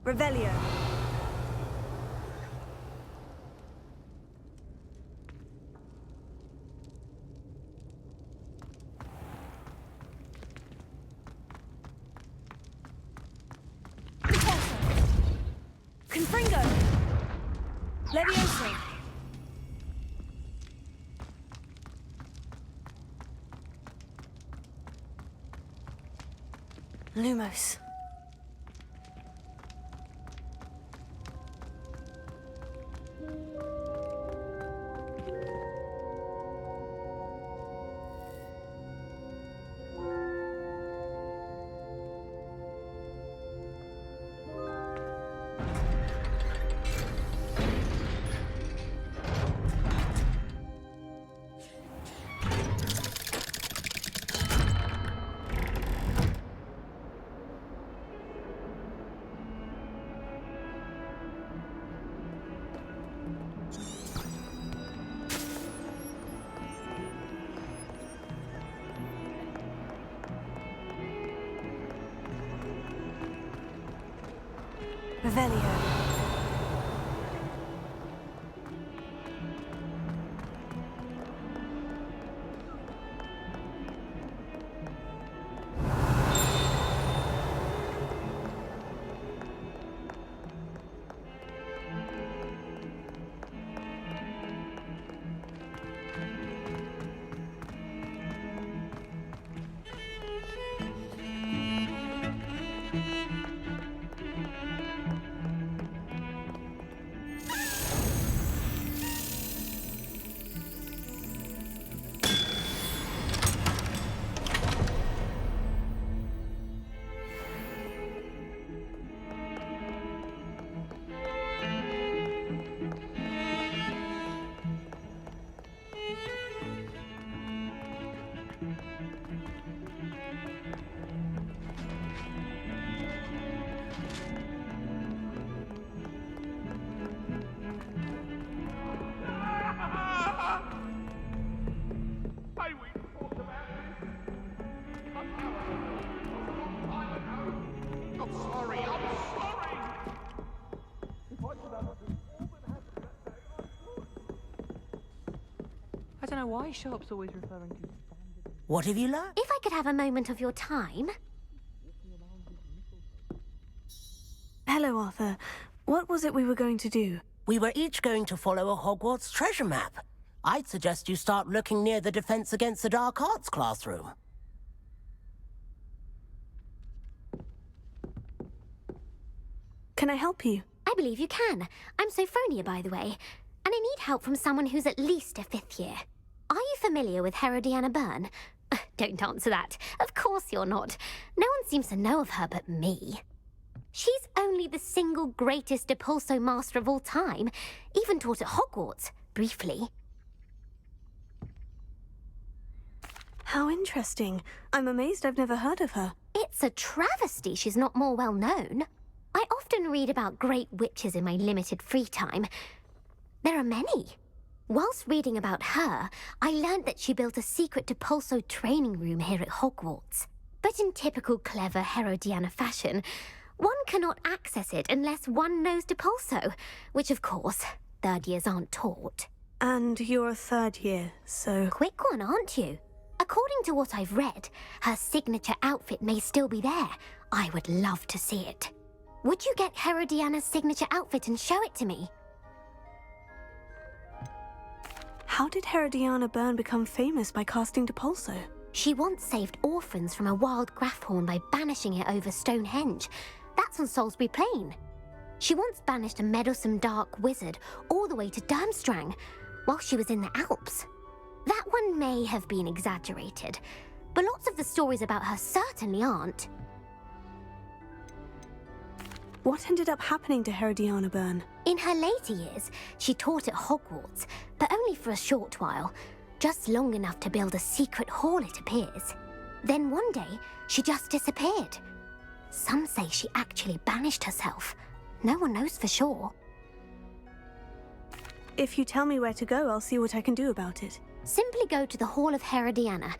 Revelio. Confringo. Levioso. Lumos. Revelio. I don't know why Sharp's always referring to standard. What have you learned? If I could have a moment of your time. Hello, Arthur. What was it we were going to do? We were each going to follow a Hogwarts treasure map. I'd suggest you start looking near the Defense Against the Dark Arts classroom. Can I help you? I believe you can. I'm Sophronia, by the way. And I need help from someone who's at least a 5th year. Are you familiar with Herodiana Byrne? Don't answer that. Of course you're not. No one seems to know of her but me. She's only the single greatest Depulso master of all time. Even taught at Hogwarts, briefly. How interesting. I'm amazed I've never heard of her. It's a travesty she's not more well known. I often read about great witches in my limited free time. There are many. Whilst reading about her, I learned that she built a secret Depulso training room here at Hogwarts. But in typical clever Herodiana fashion, one cannot access it unless one knows Depulso, which of course, 3rd years aren't taught. And you're a 3rd year, so... Quick one, aren't you? According to what I've read, her signature outfit may still be there. I would love to see it. Would you get Herodiana's signature outfit and show it to me? How did Herodiana Byrne become famous by casting Depulso? She once saved orphans from a wild Graffhorn by banishing it over Stonehenge. That's on Salisbury Plain. She once banished a meddlesome dark wizard all the way to Durmstrang while she was in the Alps. That one may have been exaggerated, but lots of the stories about her certainly aren't. What ended up happening to Herodiana Byrne? In her later years, she taught at Hogwarts, but only for a short while. Just long enough to build a secret hall, it appears. Then one day, she just disappeared. Some say she actually banished herself. No one knows for sure. If you tell me where to go, I'll see what I can do about it. Simply go to the Hall of Herodiana.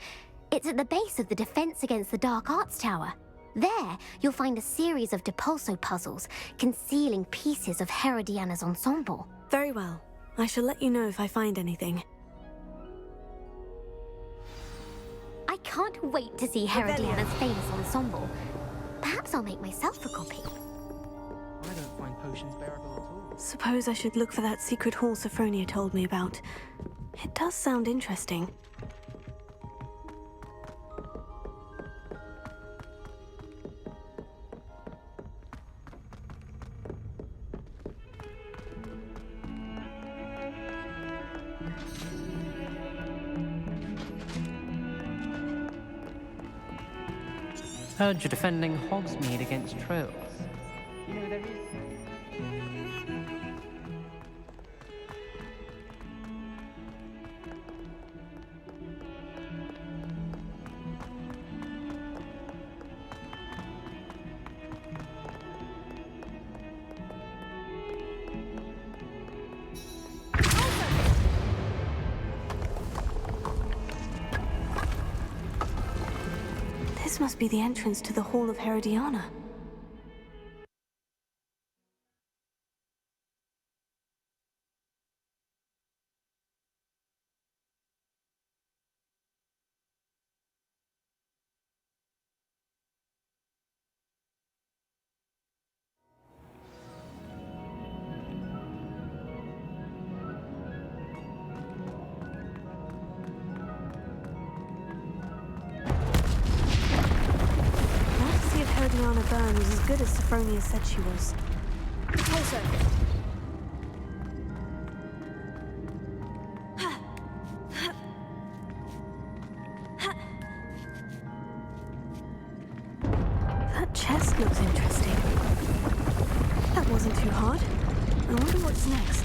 It's at the base of the Defense Against the Dark Arts Tower. There, you'll find a series of Depulso puzzles concealing pieces of Herodiana's ensemble. Very well. I shall let you know if I find anything. I can't wait to see Herodiana's famous ensemble. Perhaps I'll make myself a copy. I don't find potions bearable at all. Suppose I should look for that secret hall Sophronia told me about. It does sound interesting. Heard you're defending Hogsmeade against trolls. You know, there is... This must be the entrance to the Hall of Herodiana. Herodiana Byrne was as good as Sophronia said she was. Closer. That chest looks interesting. That wasn't too hard. I wonder what's next.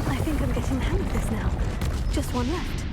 I think I'm getting the hang of this now. Just one left.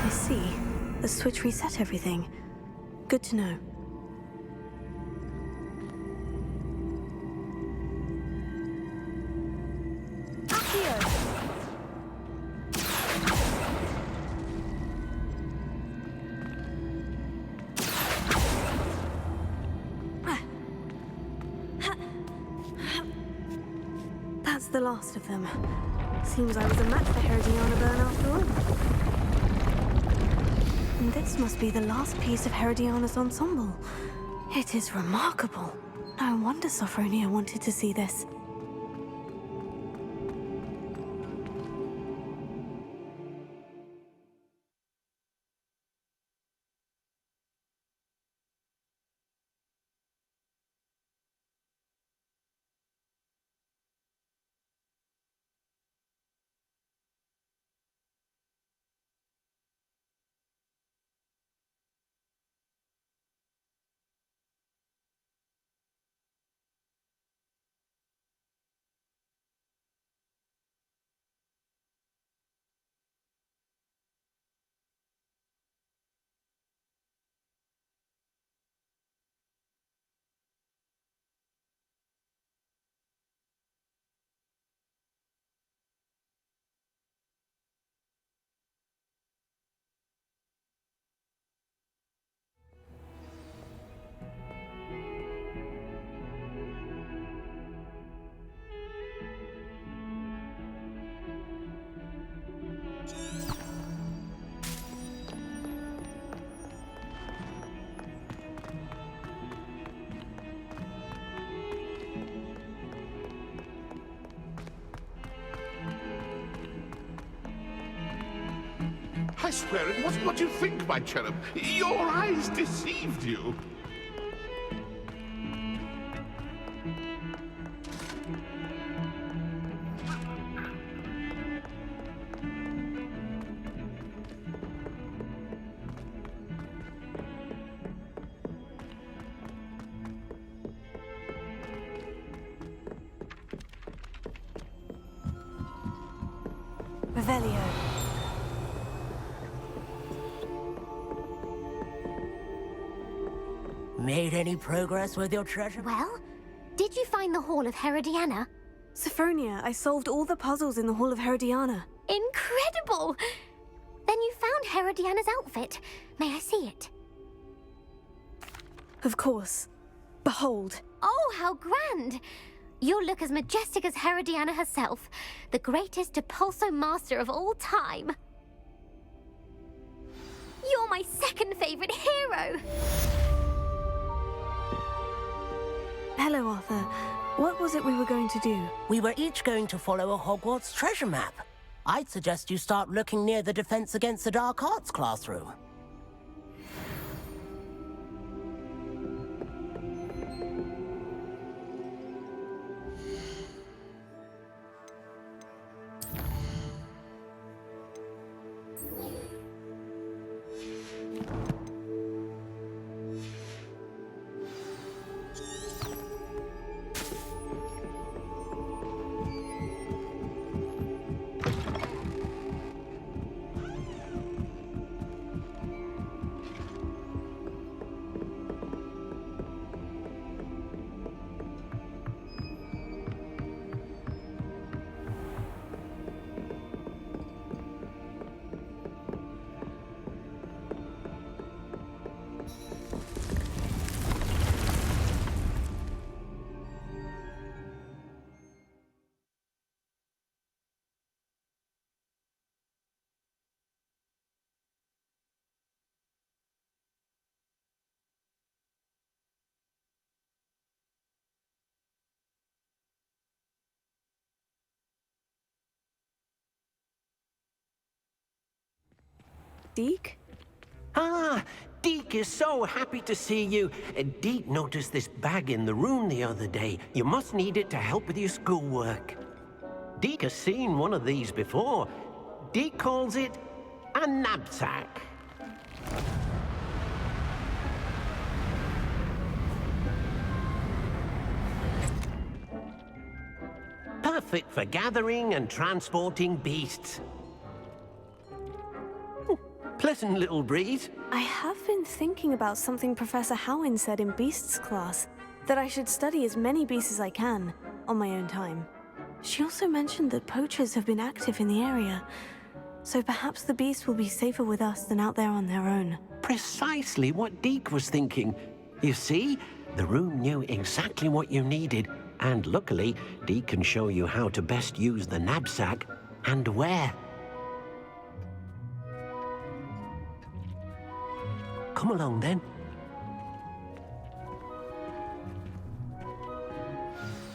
I see. The switch reset everything. Good to know. the last of them. Seems I was a match for Herodiana Byrne after all. And this must be the last piece of Herodiana's ensemble. It is remarkable. No wonder Sophronia wanted to see this. I swear it wasn't what you think, my cherub. Your eyes deceived you. Revelio. Made any progress with your treasure? Well, did you find the Hall of Herodiana? Sophronia, I solved all the puzzles in the Hall of Herodiana. Incredible! Then you found Herodiana's outfit. May I see it? Of course. Behold. Oh, how grand! You'll look as majestic as Herodiana herself, the greatest Depulso master of all time. You're my second favorite hero! Hello, Arthur. What was it we were going to do? We were each going to follow a Hogwarts treasure map. I'd suggest you start looking near the Defense Against the Dark Arts classroom. Deke? Ah, Deke is so happy to see you. Deke noticed this bag in the room the other day. You must need it to help with your schoolwork. Deke has seen one of these before. Deke calls it a knapsack. Perfect for gathering and transporting beasts. Pleasant little breeze. I have been thinking about something Professor Howin said in Beasts class, that I should study as many beasts as I can, on my own time. She also mentioned that poachers have been active in the area, so perhaps the beasts will be safer with us than out there on their own. Precisely what Deke was thinking. You see, the room knew exactly what you needed. And luckily, Deke can show you how to best use the knapsack and where. Come along, then.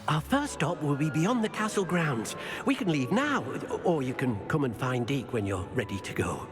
Our first stop will be beyond the castle grounds. We can leave now, or you can come and find Deke when you're ready to go.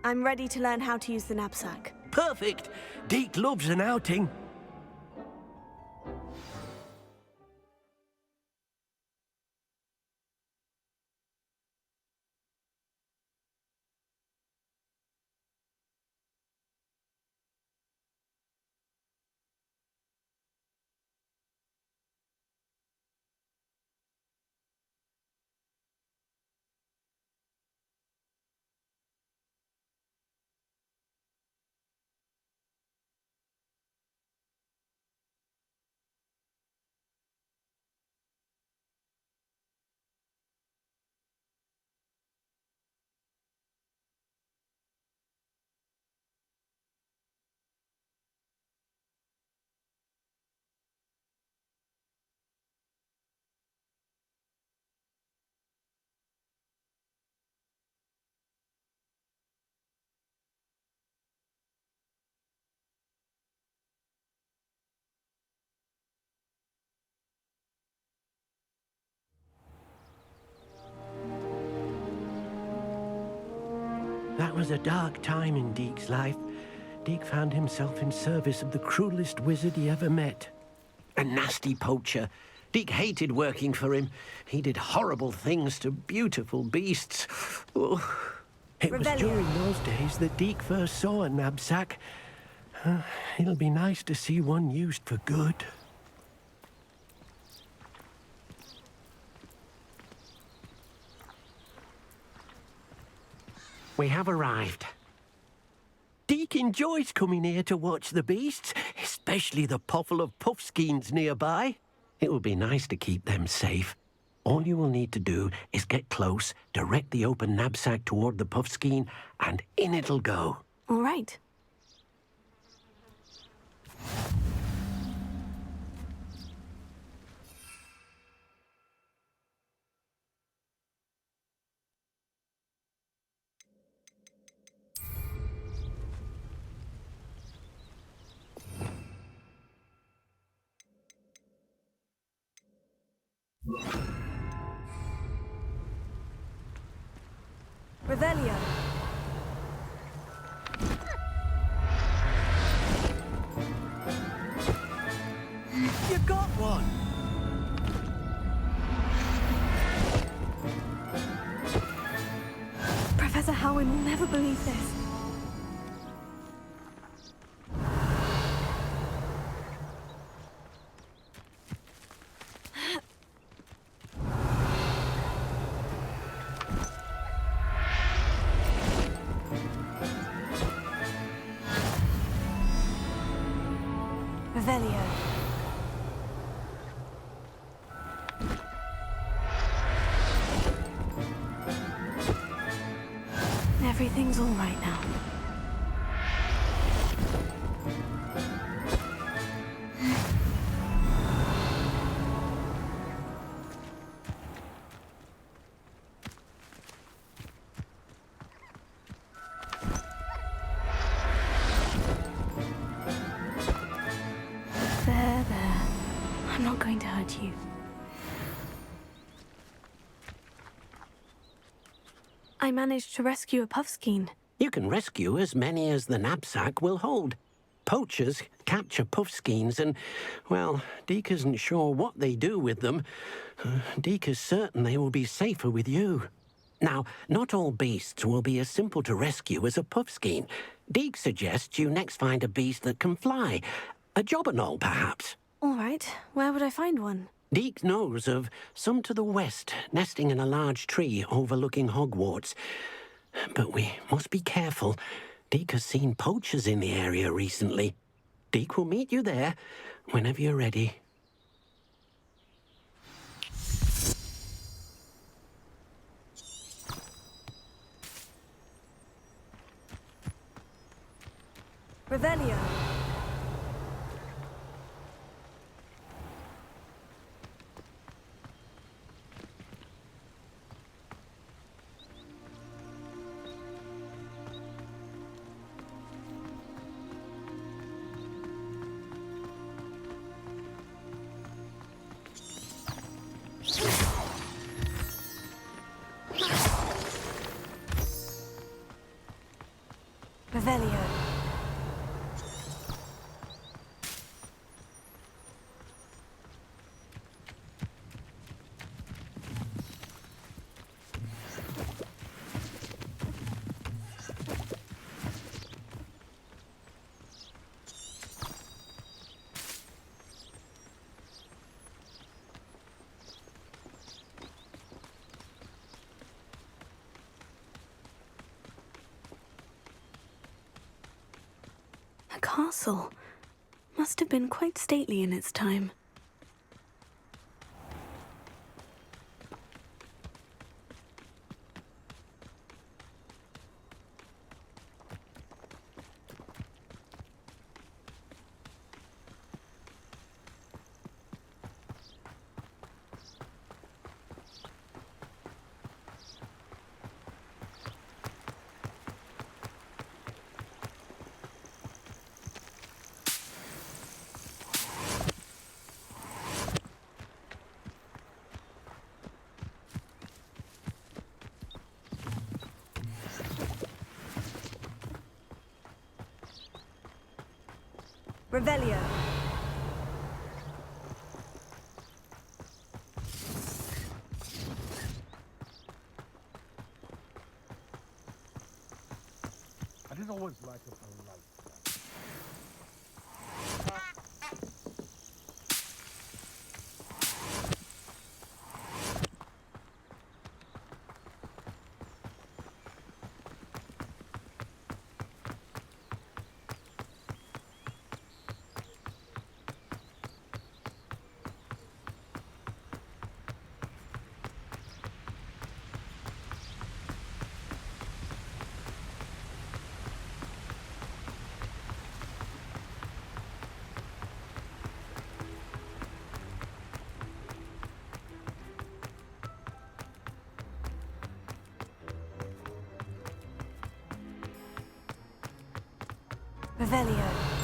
I'm ready to learn how to use the knapsack. Perfect! Deke loves an outing. That was a dark time in Deke's life. Deke found himself in service of the cruelest wizard he ever met. A nasty poacher. Deke hated working for him. He did horrible things to beautiful beasts. Oh. It was during those days that Deke first saw a knapsack. It'll be nice to see one used for good. We have arrived. Deke enjoys coming here to watch the beasts, especially the poffle of puffskeins nearby. It will be nice to keep them safe. All you will need to do is get close, direct the open knapsack toward the puffskein, and in it'll go. All right. Revelio. You got one! Professor Howin will never believe this. Revelio. Everything's all right now. There. I'm not going to hurt you. I managed to rescue a puffskein. You can rescue as many as the knapsack will hold. Poachers capture puffskeins, and, well, Deke isn't sure what they do with them. Deke is certain they will be safer with you. Now, not all beasts will be as simple to rescue as a puffskein. Deke suggests you next find a beast that can fly. A jobberknoll, perhaps. All right, where would I find one? Deke knows of some to the west, nesting in a large tree overlooking Hogwarts. But we must be careful. Deke has seen poachers in the area recently. Deke will meet you there whenever you're ready. Revelio. Revelio. A castle. Must have been quite stately in its time. Revelio. I didn't always like a polite. Revelio.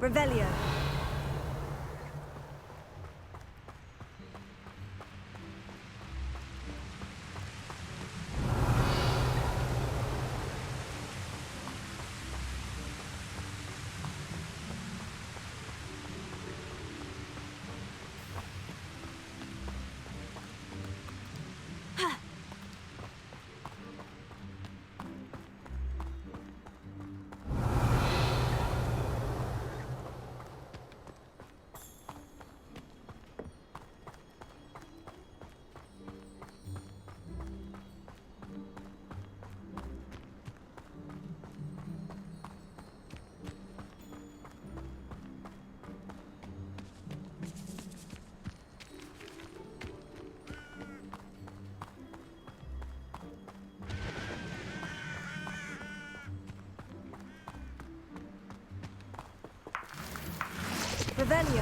Revelio. Revelio.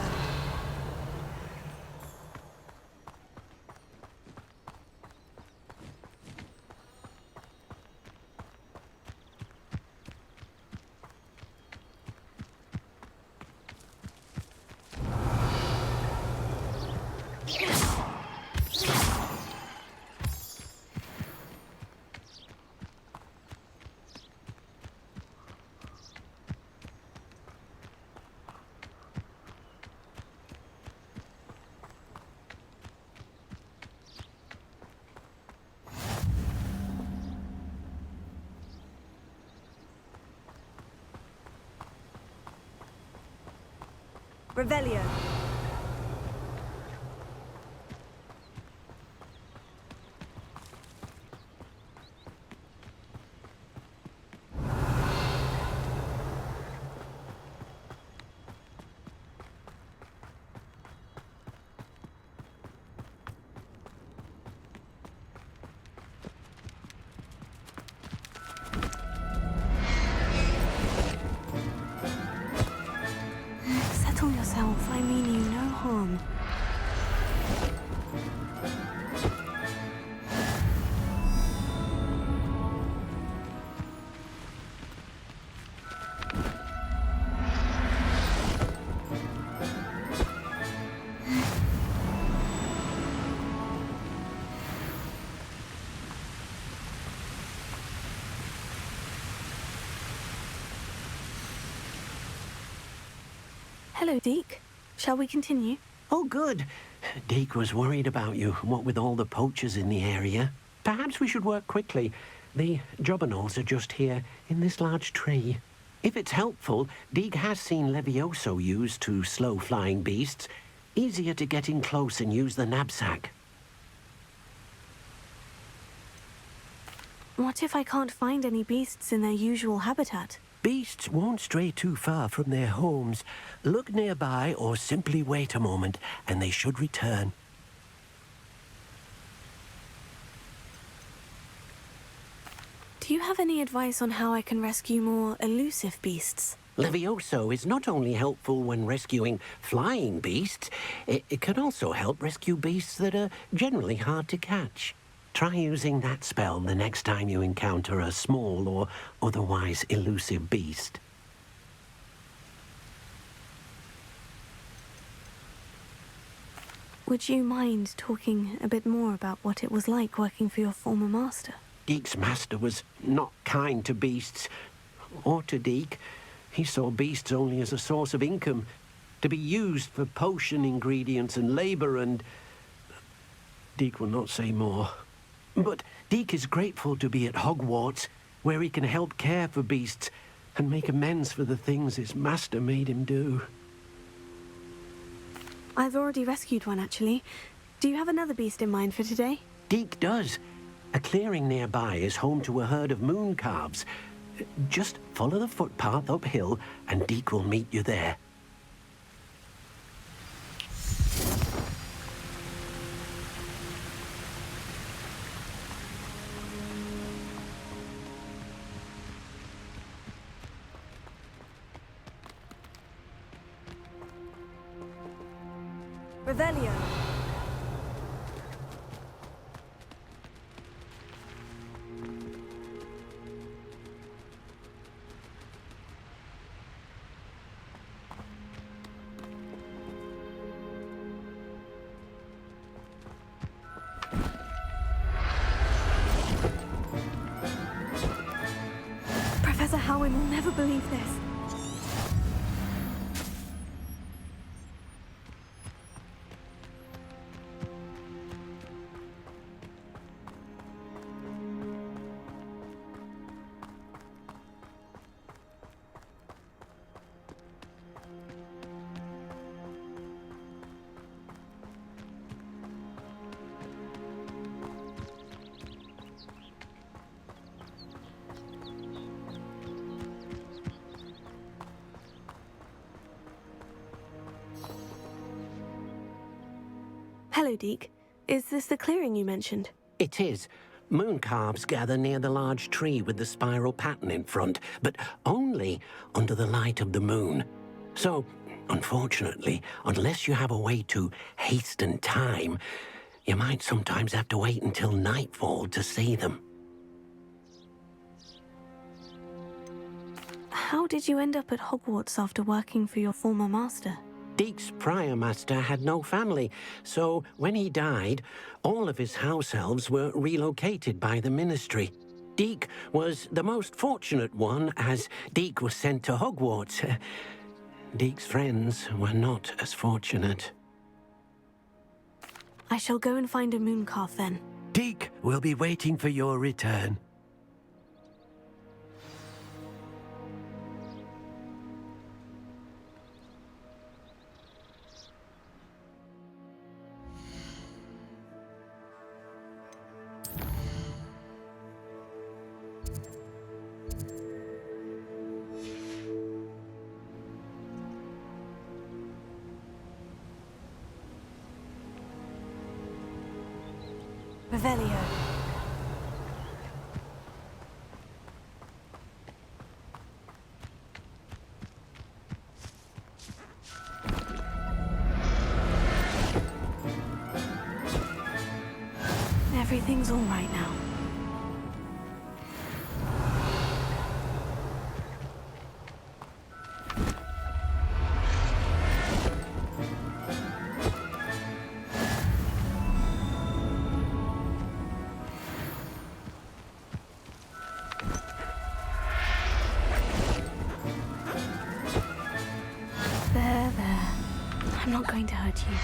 Revelio. Settle yourself. I mean you no harm. Hello, Deke. Shall we continue? Oh, good. Deke was worried about you, what with all the poachers in the area. Perhaps we should work quickly. The jobberknolls are just here, in this large tree. If it's helpful, Deke has seen Levioso used to slow flying beasts. Easier to get in close and use the knapsack. What if I can't find any beasts in their usual habitat? Beasts won't stray too far from their homes. Look nearby or simply wait a moment, and they should return. Do you have any advice on how I can rescue more elusive beasts? Levioso is not only helpful when rescuing flying beasts, it can also help rescue beasts that are generally hard to catch. Try using that spell the next time you encounter a small or otherwise elusive beast. Would you mind talking a bit more about what it was like working for your former master? Deke's master was not kind to beasts, or to Deke. He saw beasts only as a source of income, to be used for potion ingredients and labor, and Deke will not say more. But Deke is grateful to be at Hogwarts, where he can help care for beasts and make amends for the things his master made him do. I've already rescued one, actually. Do you have another beast in mind for today? Deke does. A clearing nearby is home to a herd of moon calves. Just follow the footpath uphill, and Deke will meet you there. Revelio. Professor Howin will never believe this. Hello, Deke. Is this the clearing you mentioned? It is. Moon calves gather near the large tree with the spiral pattern in front, but only under the light of the moon. So, unfortunately, unless you have a way to hasten time, you might sometimes have to wait until nightfall to see them. How did you end up at Hogwarts after working for your former master? Deek's prior master had no family, so when he died, all of his house elves were relocated by the ministry. Deek was the most fortunate one, as Deek was sent to Hogwarts. Deek's friends were not as fortunate. I shall go and find a moon calf then. Deek will be waiting for your return. Revelio. Everything's all right now. There. I'm not going to hurt you.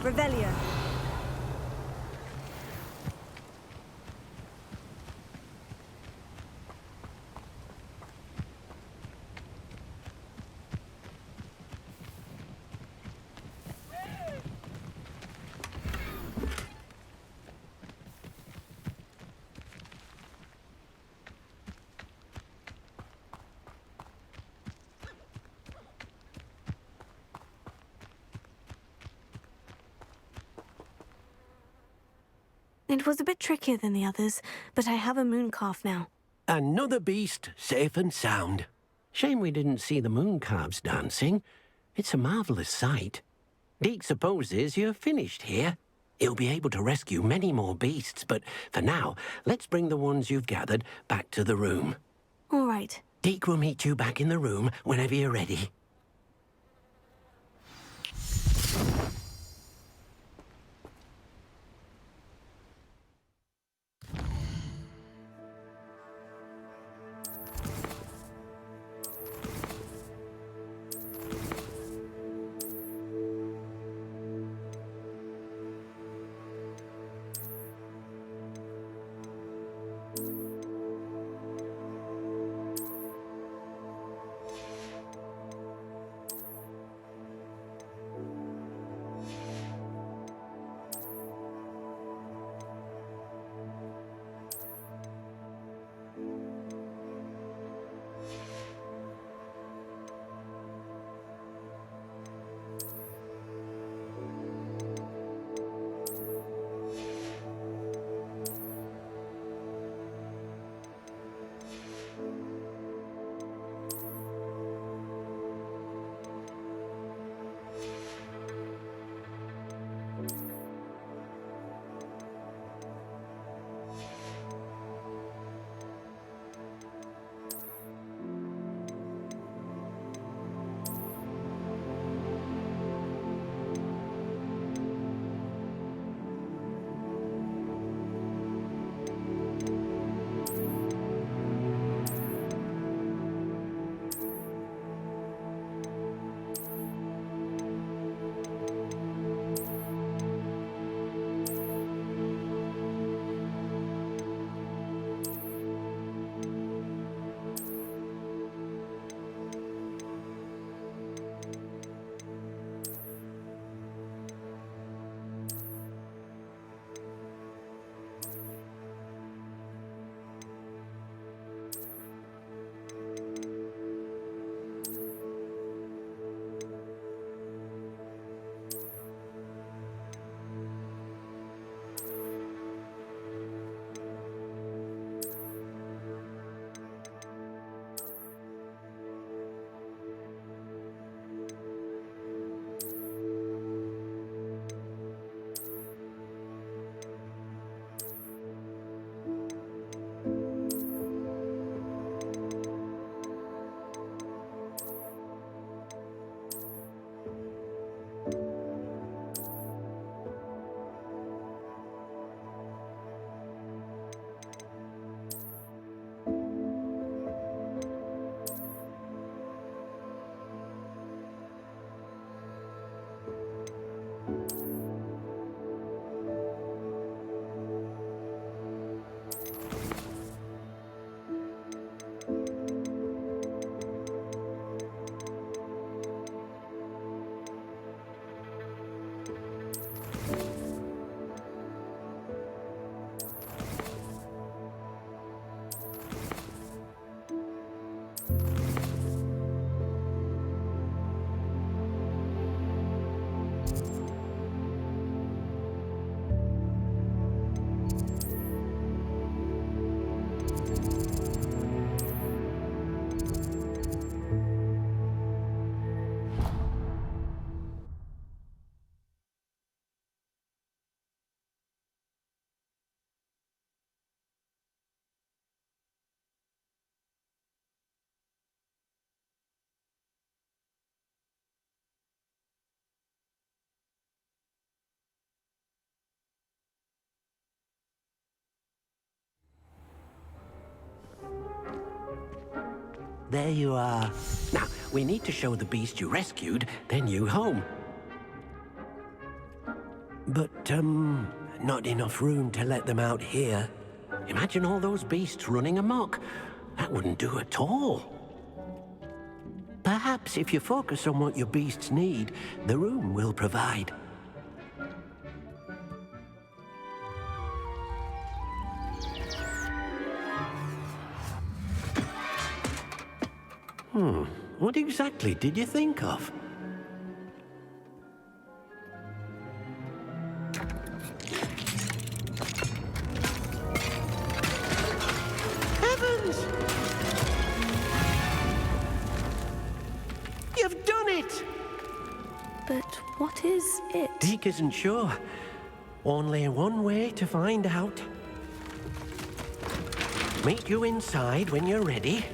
Revelio. It was a bit trickier than the others, but I have a moon calf now. Another beast safe and sound. Shame we didn't see the moon calves dancing. It's a marvelous sight. Deek supposes you're finished here. He'll be able to rescue many more beasts, but for now, let's bring the ones you've gathered back to the room. All right. Deek will meet you back in the room whenever you're ready. There you are. Now, we need to show the beast you rescued their new home. But, not enough room to let them out here. Imagine all those beasts running amok. That wouldn't do at all. Perhaps if you focus on what your beasts need, the room will provide. What exactly did you think of? Heavens! You've done it! But what is it? Deke isn't sure. Only one way to find out. Meet you inside when you're ready.